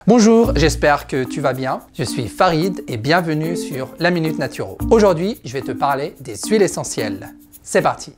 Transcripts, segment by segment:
Bonjour, j'espère que tu vas bien. Je suis Farid et bienvenue sur La Minute Naturo. Aujourd'hui, je vais te parler des huiles essentielles. C'est parti!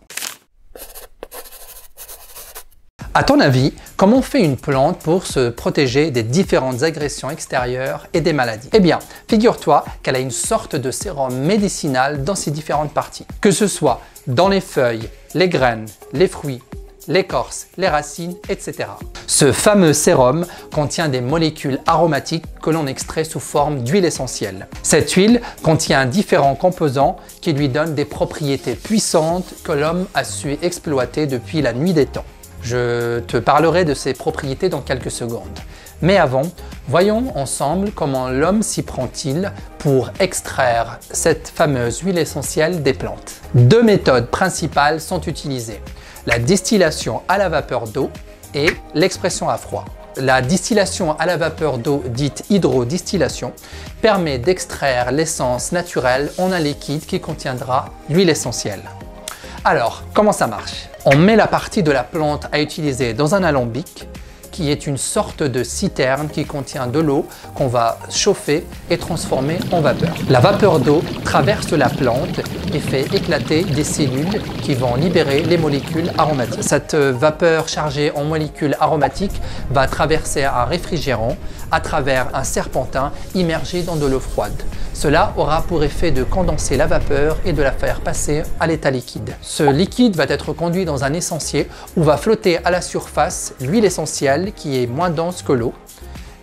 À ton avis, comment fait une plante pour se protéger des différentes agressions extérieures et des maladies? Eh bien, figure-toi qu'elle a une sorte de sérum médicinal dans ses différentes parties. Que ce soit dans les feuilles, les graines, les fruits, l'écorce, les racines, etc. Ce fameux sérum contient des molécules aromatiques que l'on extrait sous forme d'huile essentielle. Cette huile contient différents composants qui lui donnent des propriétés puissantes que l'homme a su exploiter depuis la nuit des temps. Je te parlerai de ces propriétés dans quelques secondes. Mais avant, voyons ensemble comment l'homme s'y prend-il pour extraire cette fameuse huile essentielle des plantes. Deux méthodes principales sont utilisées: la distillation à la vapeur d'eau et l'expression à froid. La distillation à la vapeur d'eau, dite hydrodistillation, permet d'extraire l'essence naturelle en un liquide qui contiendra l'huile essentielle. Alors, comment ça marche? On met la partie de la plante à utiliser dans un alambic qui est une sorte de citerne qui contient de l'eau qu'on va chauffer et transformer en vapeur. La vapeur d'eau traverse la plante et fait éclater des cellules qui vont libérer les molécules aromatiques. Cette vapeur chargée en molécules aromatiques va traverser un réfrigérant à travers un serpentin immergé dans de l'eau froide. Cela aura pour effet de condenser la vapeur et de la faire passer à l'état liquide. Ce liquide va être conduit dans un essencier où va flotter à la surface l'huile essentielle qui est moins dense que l'eau,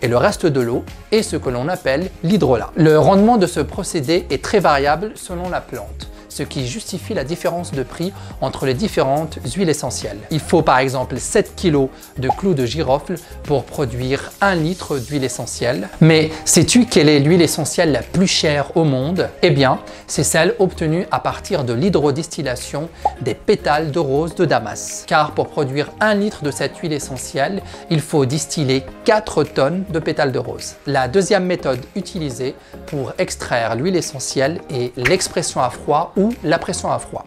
et le reste de l'eau est ce que l'on appelle l'hydrolat. Le rendement de ce procédé est très variable selon la plante, ce qui justifie la différence de prix entre les différentes huiles essentielles. Il faut par exemple 7 kg de clous de girofle pour produire 1 litre d'huile essentielle. Mais sais-tu quelle est l'huile essentielle la plus chère au monde? Eh bien, c'est celle obtenue à partir de l'hydrodistillation des pétales de rose de Damas. Car pour produire 1 litre de cette huile essentielle, il faut distiller 4 tonnes de pétales de rose. La deuxième méthode utilisée pour extraire l'huile essentielle est l'expression à froid ou la pression à froid.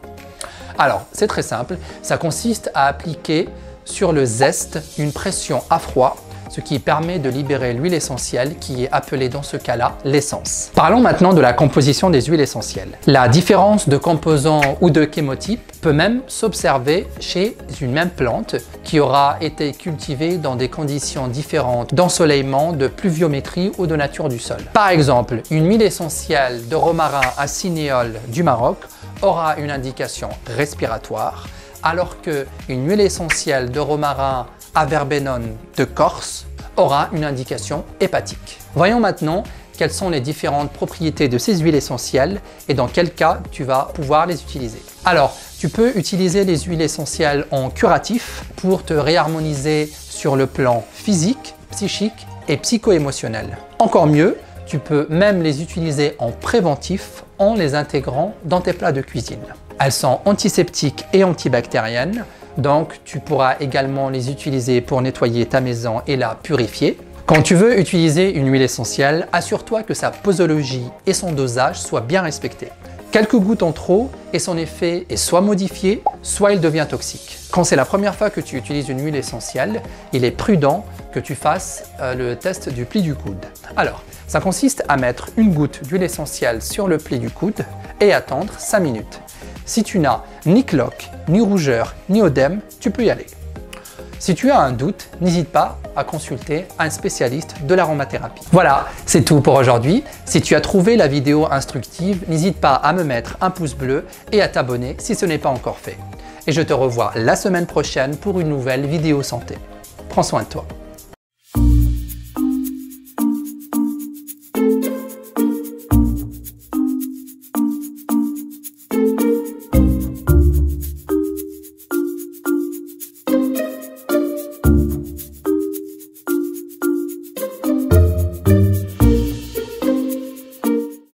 Alors, c'est très simple, ça consiste à appliquer sur le zeste une pression à froid, ce qui permet de libérer l'huile essentielle qui est appelée dans ce cas-là l'essence. Parlons maintenant de la composition des huiles essentielles. La différence de composants ou de chémotypes peut même s'observer chez une même plante qui aura été cultivée dans des conditions différentes d'ensoleillement, de pluviométrie ou de nature du sol. Par exemple, une huile essentielle de romarin à cinéole du Maroc aura une indication respiratoire, alors qu'une huile essentielle de romarin à verbenone de Corse aura une indication hépatique. Voyons maintenant quelles sont les différentes propriétés de ces huiles essentielles et dans quel cas tu vas pouvoir les utiliser. Alors, tu peux utiliser les huiles essentielles en curatif pour te réharmoniser sur le plan physique, psychique et psycho-émotionnel. Encore mieux, tu peux même les utiliser en préventif en les intégrant dans tes plats de cuisine. Elles sont antiseptiques et antibactériennes, donc tu pourras également les utiliser pour nettoyer ta maison et la purifier. Quand tu veux utiliser une huile essentielle, assure-toi que sa posologie et son dosage soient bien respectés. Quelques gouttes en trop et son effet est soit modifié, soit il devient toxique. Quand c'est la première fois que tu utilises une huile essentielle, il est prudent que tu fasses le test du pli du coude. Alors, ça consiste à mettre une goutte d'huile essentielle sur le pli du coude et attendre 5 minutes. Si tu n'as ni cloque, ni rougeur, ni œdème, tu peux y aller. Si tu as un doute, n'hésite pas à consulter un spécialiste de l'aromathérapie. Voilà, c'est tout pour aujourd'hui. Si tu as trouvé la vidéo instructive, n'hésite pas à me mettre un pouce bleu et à t'abonner si ce n'est pas encore fait. Et je te revois la semaine prochaine pour une nouvelle vidéo santé. Prends soin de toi.